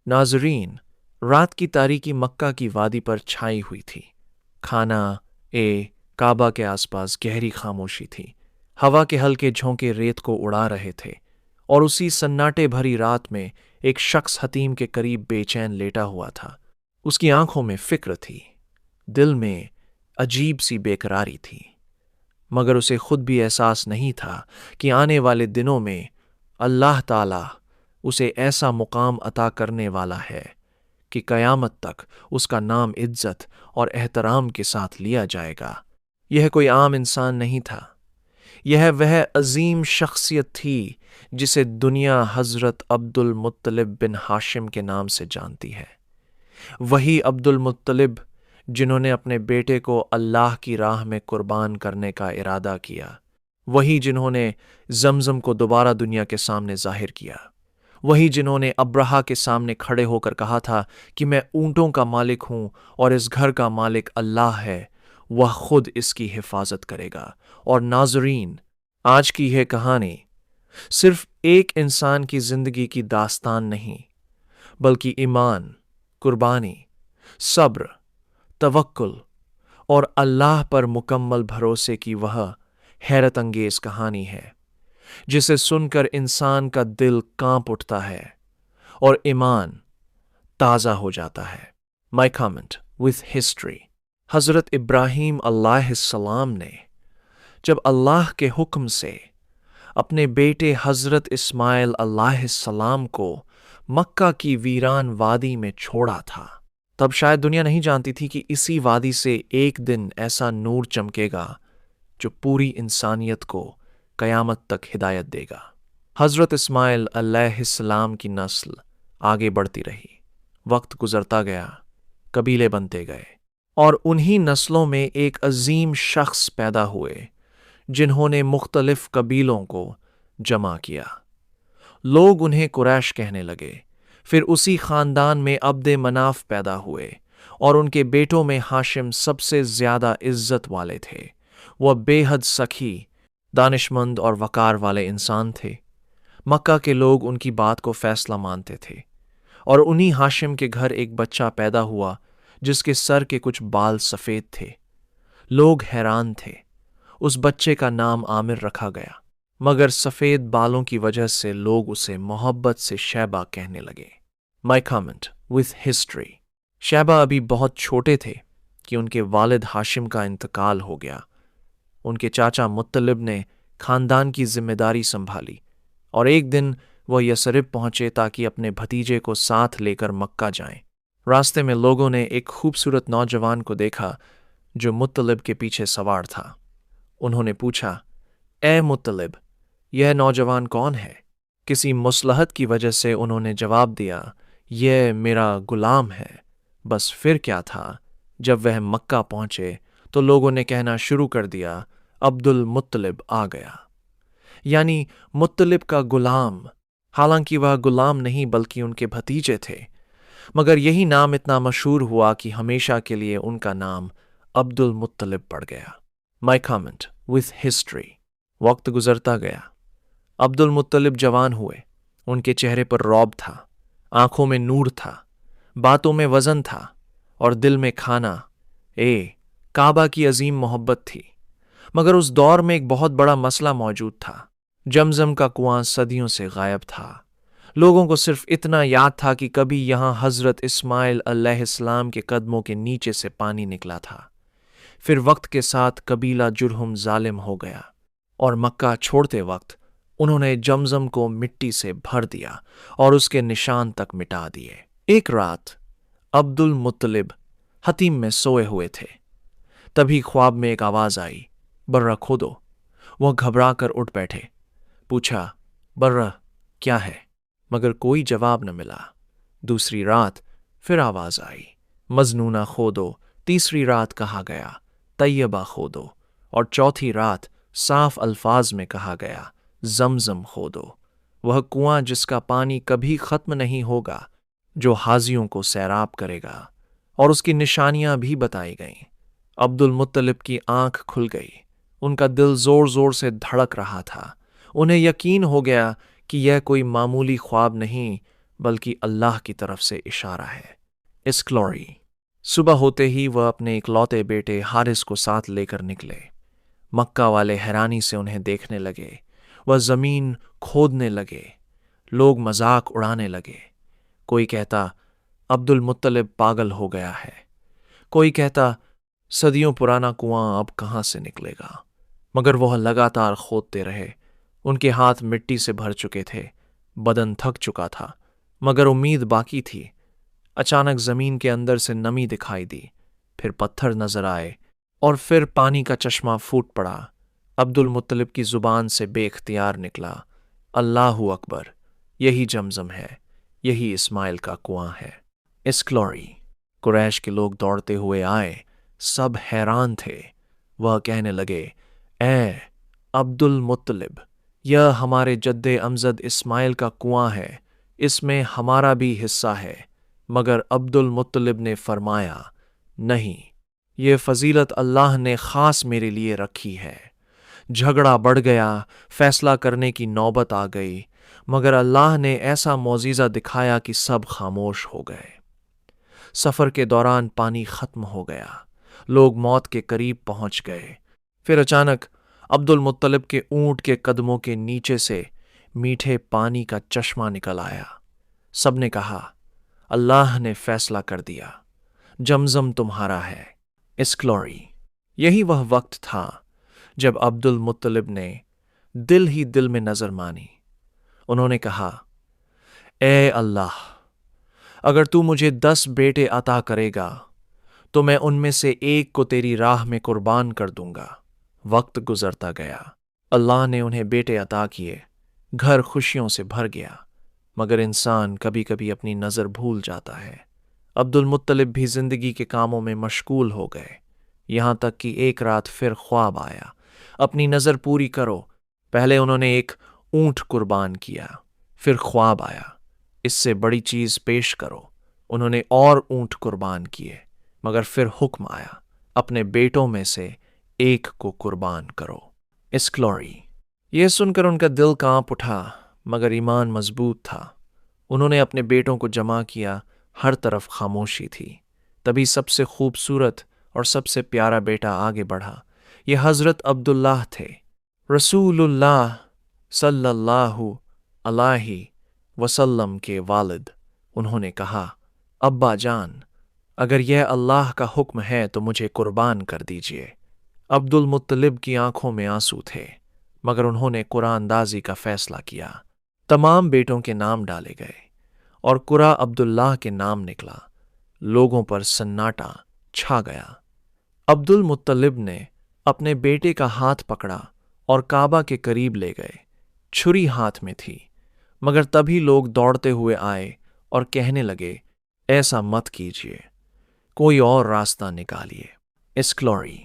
नाज़रीन, रात की तारीकी मक्का की वादी पर छाई हुई थी। खाना काबा के आसपास गहरी खामोशी थी। हवा के हल्के झोंके रेत को उड़ा रहे थे और उसी सन्नाटे भरी रात में एक शख्स हतीम के करीब बेचैन लेटा हुआ था। उसकी आंखों में फिक्र थी, दिल में अजीब सी बेकरारी थी, मगर उसे खुद भी एहसास नहीं था कि आने वाले दिनों में अल्लाह ताला उसे ऐसा मुकाम अता करने वाला है कि क़यामत तक उसका नाम इज्जत और एहतराम के साथ लिया जाएगा। यह कोई आम इंसान नहीं था, यह वह अजीम शख्सियत थी जिसे दुनिया हज़रत अब्दुल मुत्तलिब बिन हाशिम के नाम से जानती है। वही अब्दुल मुत्तलिब जिन्होंने अपने बेटे को अल्लाह की राह में कुर्बान करने का इरादा किया, वही जिन्होंने जमजम को दोबारा दुनिया के सामने जाहिर किया, वही जिन्होंने अब्रहा के सामने खड़े होकर कहा था कि मैं ऊँटों का मालिक हूँ और इस घर का मालिक अल्लाह है, वह खुद इसकी हिफाजत करेगा। और नाज़रीन, आज की यह कहानी सिर्फ एक इंसान की जिंदगी की दास्तान नहीं, बल्कि ईमान, कुर्बानी, सब्र, तवक्कुल और अल्लाह पर मुकम्मल भरोसे की वह हैरत अंगेज कहानी है जिसे सुनकर इंसान का दिल कांप उठता है और ईमान ताज़ा हो जाता है। माई कमेंट विथ हिस्ट्री। हज़रत इब्राहीम अलैहिस्सलाम ने जब अल्लाह के हुक्म से अपने बेटे हज़रत इस्माइल अलैहिस्सलाम को मक्का की वीरान वादी में छोड़ा था, तब शायद दुनिया नहीं जानती थी कि इसी वादी से एक दिन ऐसा नूर चमकेगा जो पूरी इंसानियत को क़यामत तक हिदायत देगा। हज़रत इस्माइल अलैहिस्सलाम की नस्ल आगे बढ़ती रही, वक्त गुजरता गया, कबीले बनते गए और उन्हीं नस्लों में एक अजीम शख्स पैदा हुए जिन्होंने मुख्तलिफ कबीलों को जमा किया। लोग उन्हें कुरैश कहने लगे। फिर उसी ख़ानदान में अब्द मनाफ पैदा हुए और उनके बेटों में हाशिम सबसे ज़्यादा इज्जत वाले थे। वह बेहद सखी, दानिशमंद और वक़ार वाले इंसान थे। मक्का के लोग उनकी बात को फ़ैसला मानते थे और उन्हीं हाशिम के घर एक बच्चा पैदा हुआ जिसके सर के कुछ बाल सफ़ेद थे। लोग हैरान थे। उस बच्चे का नाम आमिर रखा गया, मगर सफ़ेद बालों की वजह से लोग उसे मोहब्बत से शैबा कहने लगे। माई कमेंट विथ हिस्ट्री। शैबा अभी बहुत छोटे थे कि उनके वालिद हाशिम का इंतकाल हो गया। उनके चाचा मुत्तलिब ने ख़ानदान की जिम्मेदारी संभाली और एक दिन वह यसरिब पहुँचे ताकि अपने भतीजे को साथ लेकर मक्का जाएं। रास्ते में लोगों ने एक खूबसूरत नौजवान को देखा जो मुत्तलिब के पीछे सवार था। उन्होंने पूछा, ए मुत्तलिब, यह नौजवान कौन है? किसी मुसलहत की वजह से उन्होंने जवाब दिया, यह मेरा गुलाम है। बस फिर क्या था, जब वह मक्का पहुँचे तो लोगों ने कहना शुरू कर दिया, अब्दुल मुत्तलिब आ गया, यानी मुत्तलिब का गुलाम। हालांकि वह गुलाम नहीं बल्कि उनके भतीजे थे, मगर यही नाम इतना मशहूर हुआ कि हमेशा के लिए उनका नाम अब्दुल मुत्तलिब पड़ गया। माई कमेंट विथ हिस्ट्री। वक्त गुजरता गया, अब्दुल मुत्तलिब जवान हुए। उनके चेहरे पर रौब था, आंखों में नूर था, बातों में वज़न था और दिल में खाना काबा की अजीम मोहब्बत थी। मगर उस दौर में एक बहुत बड़ा मसला मौजूद था। जमजम का कुआं सदियों से गायब था। लोगों को सिर्फ इतना याद था कि कभी यहाँ हज़रत इस्माइल अलैहिस्सलाम के कदमों के नीचे से पानी निकला था। फिर वक्त के साथ कबीला जुरहुम जालिम हो गया और मक्का छोड़ते वक्त उन्होंने जमजम को मिट्टी से भर दिया और उसके निशान तक मिटा दिए। एक रात अब्दुल मुत्तलिब हतीम में सोए हुए थे। तभी ख्वाब में एक आवाज़ आई, बर्रा खोदो। वह घबरा कर उठ बैठे। पूछा, बर्रा क्या है? मगर कोई जवाब न मिला। दूसरी रात फिर आवाज़ आई, मजनूना खोदो। तीसरी रात कहा गया, तैयबा खोदो। और चौथी रात साफ अल्फाज में कहा गया, जमजम खोदो, वह कुआं जिसका पानी कभी ख़त्म नहीं होगा, जो हाजियों को सैराब करेगा। और उसकी निशानियां भी बताई गईं। अब्दुल मुत्तलिब की आंख खुल गई। उनका दिल ज़ोर ज़ोर से धड़क रहा था। उन्हें यकीन हो गया कि यह कोई मामूली ख्वाब नहीं बल्कि अल्लाह की तरफ से इशारा है। इस्क्लॉरी। सुबह होते ही वह अपने इकलौते बेटे हारिस को साथ लेकर निकले। मक्का वाले हैरानी से उन्हें देखने लगे। वह जमीन खोदने लगे। लोग मजाक उड़ाने लगे। कोई कहता अब्दुल मुत्तलिब पागल हो गया है, कोई कहता सदियों पुराना कुआं अब कहां से निकलेगा। मगर वह लगातार खोदते रहे। उनके हाथ मिट्टी से भर चुके थे, बदन थक चुका था, मगर उम्मीद बाकी थी। अचानक जमीन के अंदर से नमी दिखाई दी, फिर पत्थर नजर आए और फिर पानी का चश्मा फूट पड़ा। अब्दुल मुत्तलिब की जुबान से बेख्तियार निकला, अल्लाहु अकबर, यही जमजम है, यही इस्माइल का कुआं है। इस्क्लॉरी। कुरैश के लोग दौड़ते हुए आए, सब हैरान थे। वह कहने लगे, ए अब्दुल मुत्तलिब, यह हमारे जद्दे अमजद इस्माइल का कुआं है, इसमें हमारा भी हिस्सा है। मगर अब्दुल मुत्तलिब ने फरमाया, नहीं, ये फजीलत अल्लाह ने खास मेरे लिए रखी है। झगड़ा बढ़ गया, फैसला करने की नौबत आ गई, मगर अल्लाह ने ऐसा मौजिज़ा दिखाया कि सब खामोश हो गए। सफ़र के दौरान पानी ख़त्म हो गया, लोग मौत के करीब पहुंच गए। फिर अचानक अब्दुल मुत्तलिब के ऊंट के कदमों के नीचे से मीठे पानी का चश्मा निकल आया। सबने कहा, अल्लाह ने फैसला कर दिया, जमजम तुम्हारा है। इस्क्लॉरी। यही वह वक्त था जब अब्दुल मुत्तलिब ने दिल ही दिल में नजर मानी। उन्होंने कहा, ए अल्लाह, अगर तू मुझे 10 बेटे अता करेगा तो मैं उनमें से एक को तेरी राह में कुर्बान कर दूंगा। वक्त गुजरता गया, अल्लाह ने उन्हें बेटे अता किए, घर खुशियों से भर गया। मगर इंसान कभी कभी अपनी नज़र भूल जाता है। अब्दुल मुत्तलिब भी जिंदगी के कामों में मशगूल हो गए, यहाँ तक कि एक रात फिर ख्वाब आया, अपनी नज़र पूरी करो। पहले उन्होंने एक ऊंट कुर्बान किया, फिर ख्वाब आया, इससे बड़ी चीज़ पेश करो। उन्होंने और ऊंट कुर्बान किए, मगर फिर हुक्म आया, अपने बेटों में से एक को कुर्बान करो। इस्क्लॉरी। यह सुनकर उनका दिल कांप उठा, मगर ईमान मजबूत था। उन्होंने अपने बेटों को जमा किया, हर तरफ खामोशी थी। तभी सबसे खूबसूरत और सबसे प्यारा बेटा आगे बढ़ा। यह हज़रत अब्दुल्लाह थे, रसूलुल्लाह सल्लल्लाहु अलैहि वसल्लम के वालिद। उन्होंने कहा, अब्बा जान, अगर यह अल्लाह का हुक्म है तो मुझे कुर्बान कर दीजिए। अब्दुल मुत्तलिब की आंखों में आंसू थे, मगर उन्होंने कुरानदाजी का फैसला किया। तमाम बेटों के नाम डाले गए और कुरा अब्दुल्लाह के नाम निकला। लोगों पर सन्नाटा छा गया। अब्दुल मुत्तलिब ने अपने बेटे का हाथ पकड़ा और काबा के करीब ले गए। छुरी हाथ में थी, मगर तभी लोग दौड़ते हुए आए और कहने लगे, ऐसा मत कीजिए, कोई और रास्ता निकालिए। इस्क्लॉरी।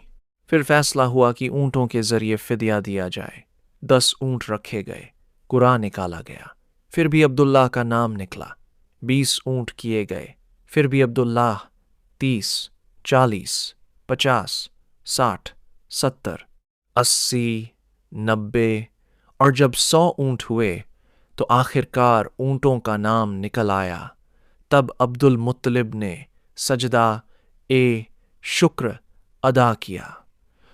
फिर फैसला हुआ कि ऊंटों के जरिए फिदिया दिया जाए। 10 ऊंट रखे गए, कुरा निकाला गया, फिर भी अब्दुल्लाह का नाम निकला। 20 ऊंट किए गए, फिर भी अब्दुल्लाह। 30, 40, 50, 60, 70, 80, 90 और जब 100 ऊंट हुए तो आखिरकार ऊंटों का नाम निकल आया। तब अब्दुल मुत्तलिब ने सजदा ए शुक्र अदा किया।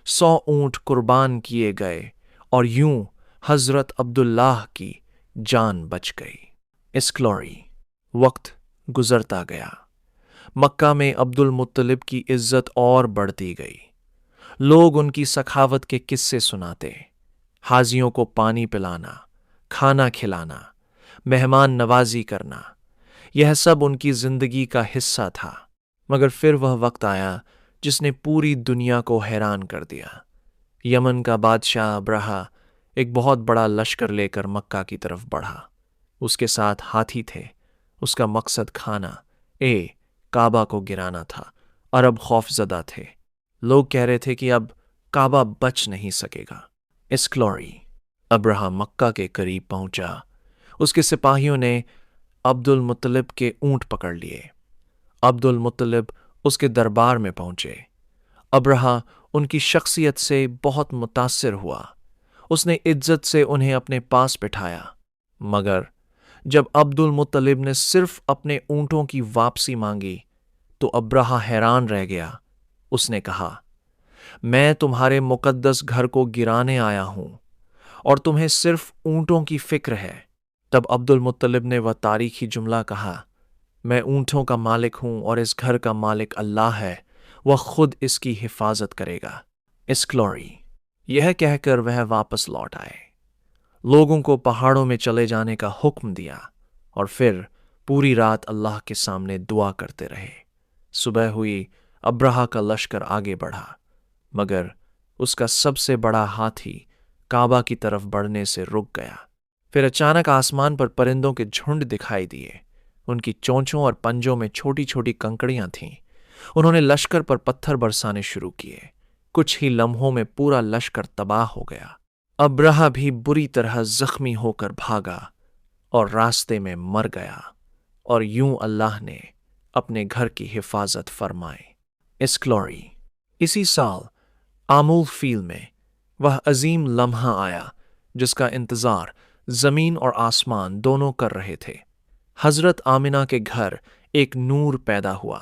100 ऊंट कुर्बान किए गए और यूं हजरत अब्दुल्लाह की जान बच गई। इस्क्लॉरी। वक्त गुजरता गया। मक्का में अब्दुल मुत्तलिब की इज्जत और बढ़ती गई। लोग उनकी सखावत के किस्से सुनाते। हाजियों को पानी पिलाना, खाना खिलाना, मेहमान नवाजी करना, यह सब उनकी जिंदगी का हिस्सा था। मगर फिर वह वक्त आया जिसने पूरी दुनिया को हैरान कर दिया। यमन का बादशाह अब्रहा एक बहुत बड़ा लश्कर लेकर मक्का की तरफ बढ़ा। उसके साथ हाथी थे। उसका मकसद खाना काबा को गिराना था। अरब खौफजदा थे। लोग कह रहे थे कि अब काबा बच नहीं सकेगा। इस्क्लॉरी। अब्रहा मक्का के करीब पहुंचा। उसके सिपाहियों ने अब्दुल मुत्तलिब के ऊंट पकड़ लिए। अब्दुल मुत्तलिब उसके दरबार में पहुंचे। अब्रहा उनकी शख्सियत से बहुत मुतासिर हुआ। उसने इज्जत से उन्हें अपने पास बिठाया, मगर जब अब्दुल मुत्तलिब ने सिर्फ अपने ऊंटों की वापसी मांगी तो अब्राहा हैरान रह गया। उसने कहा, मैं तुम्हारे मुकद्दस घर को गिराने आया हूं और तुम्हें सिर्फ ऊंटों की फिक्र है। तब अब्दुल मुत्तलिब ने वह तारीखी जुमला कहा, मैं ऊंटों का मालिक हूं और इस घर का मालिक अल्लाह है, वह खुद इसकी हिफाजत करेगा। इस्क्लोरी। यह कहकर वह वापस लौट आए, लोगों को पहाड़ों में चले जाने का हुक्म दिया और फिर पूरी रात अल्लाह के सामने दुआ करते रहे। सुबह हुई, अब्राहा का लश्कर आगे बढ़ा, मगर उसका सबसे बड़ा हाथी काबा की तरफ बढ़ने से रुक गया। फिर अचानक आसमान पर परिंदों के झुंड दिखाई दिए। उनकी चोंचों और पंजों में छोटी छोटी कंकड़ियां थीं। उन्होंने लश्कर पर पत्थर बरसाने शुरू किए। कुछ ही लम्हों में पूरा लश्कर तबाह हो गया। अब्राहा भी बुरी तरह जख्मी होकर भागा और रास्ते में मर गया, और यूं अल्लाह ने अपने घर की हिफाजत फरमाई। इस्क्लोरी। इसी साल आमूल फील में वह अजीम लम्हा आया जिसका इंतजार जमीन और आसमान दोनों कर रहे थे। हजरत आमिना के घर एक नूर पैदा हुआ।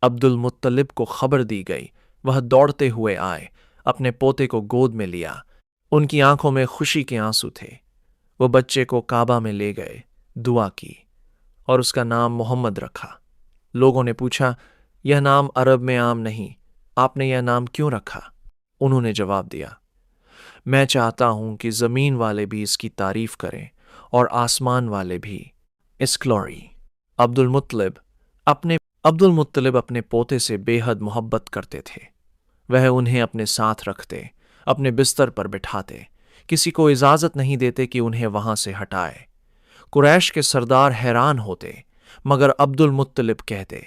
अब्दुल मुत्तलिब को खबर दी गई। वह दौड़ते हुए आए, अपने पोते को गोद में लिया। उनकी आंखों में खुशी के आंसू थे। वो बच्चे को काबा में ले गए, दुआ की और उसका नाम मोहम्मद रखा। लोगों ने पूछा, यह नाम अरब में आम नहीं, आपने यह नाम क्यों रखा? उन्होंने जवाब दिया, मैं चाहता हूं कि जमीन वाले भी इसकी तारीफ करें और आसमान वाले भी। इस्क्लोरी। अब्दुल मुत्तलिब अपने पोते से बेहद मोहब्बत करते थे। वह उन्हें अपने साथ रखते, अपने बिस्तर पर बिठाते, किसी को इजाजत नहीं देते कि उन्हें वहां से हटाए। कुरैश के सरदार हैरान होते, मगर अब्दुल मुत्तलिब कहते,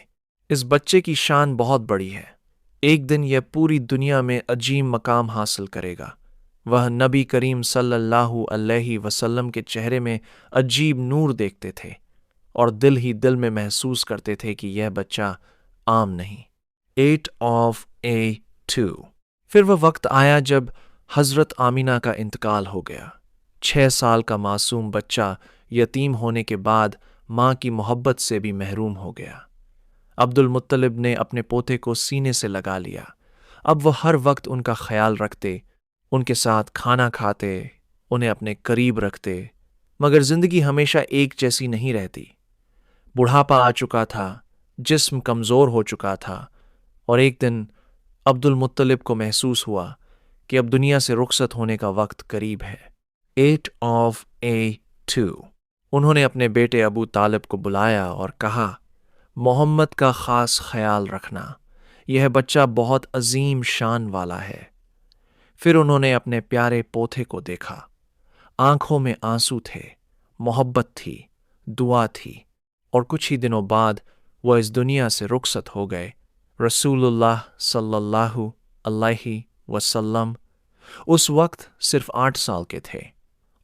इस बच्चे की शान बहुत बड़ी है, एक दिन यह पूरी दुनिया में अजीम मकाम हासिल करेगा। वह नबी करीम सल्लल्लाहु अलैहि वसल्लम के चेहरे में अजीब नूर देखते थे और दिल ही दिल में महसूस करते थे कि यह बच्चा आम नहीं। 8 of A2। फिर वह वक्त आया जब हजरत आमिना का इंतकाल हो गया। 6 साल का मासूम बच्चा यतीम होने के बाद मां की मोहब्बत से भी महरूम हो गया। अब्दुल मुत्तलिब ने अपने पोते को सीने से लगा लिया। अब वह हर वक्त उनका ख्याल रखते, उनके साथ खाना खाते, उन्हें अपने करीब रखते। मगर जिंदगी हमेशा एक जैसी नहीं रहती। बुढ़ापा आ चुका था, जिस्म कमज़ोर हो चुका था, और एक दिन अब्दुल मुत्तलिब को महसूस हुआ कि अब दुनिया से रुखसत होने का वक्त करीब है। 8 of A2। उन्होंने अपने बेटे अबू तालिब को बुलाया और कहा, मोहम्मद का ख़ास ख्याल रखना, यह बच्चा बहुत अजीम शान वाला है। फिर उन्होंने अपने प्यारे पोते को देखा। आंखों में आंसू थे, मोहब्बत थी, दुआ थी, और कुछ ही दिनों बाद वह इस दुनिया से रुखसत हो गए। रसूलुल्लाह सल्लल्लाहु अलैहि वसल्लम उस वक्त सिर्फ 8 साल के थे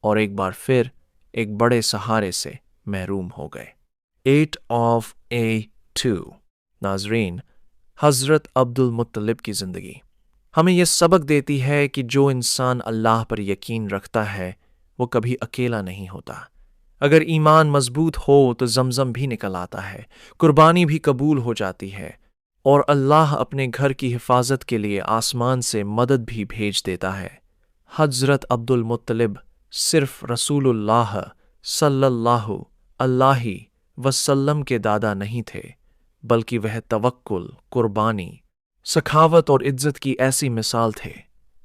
और एक बार फिर एक बड़े सहारे से महरूम हो गए। 8 of A2। नाजरीन, हज़रत अब्दुल मुत्तलिब की ज़िंदगी हमें यह सबक देती है कि जो इंसान अल्लाह पर यकीन रखता है वो कभी अकेला नहीं होता। अगर ईमान मजबूत हो तो जमजम भी निकल आता है, कुर्बानी भी कबूल हो जाती है, और अल्लाह अपने घर की हिफाजत के लिए आसमान से मदद भी भेज देता है। हज़रत अब्दुल मुत्तलिब सिर्फ रसूलुल्लाह सल्लल्लाहु अलैहि वसल्लम के दादा नहीं थे, बल्कि वह तवक्कुल, कुर्बानी, सखावत और इज्जत की ऐसी मिसाल थे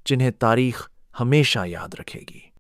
जिन्हें तारीख हमेशा याद रखेगी।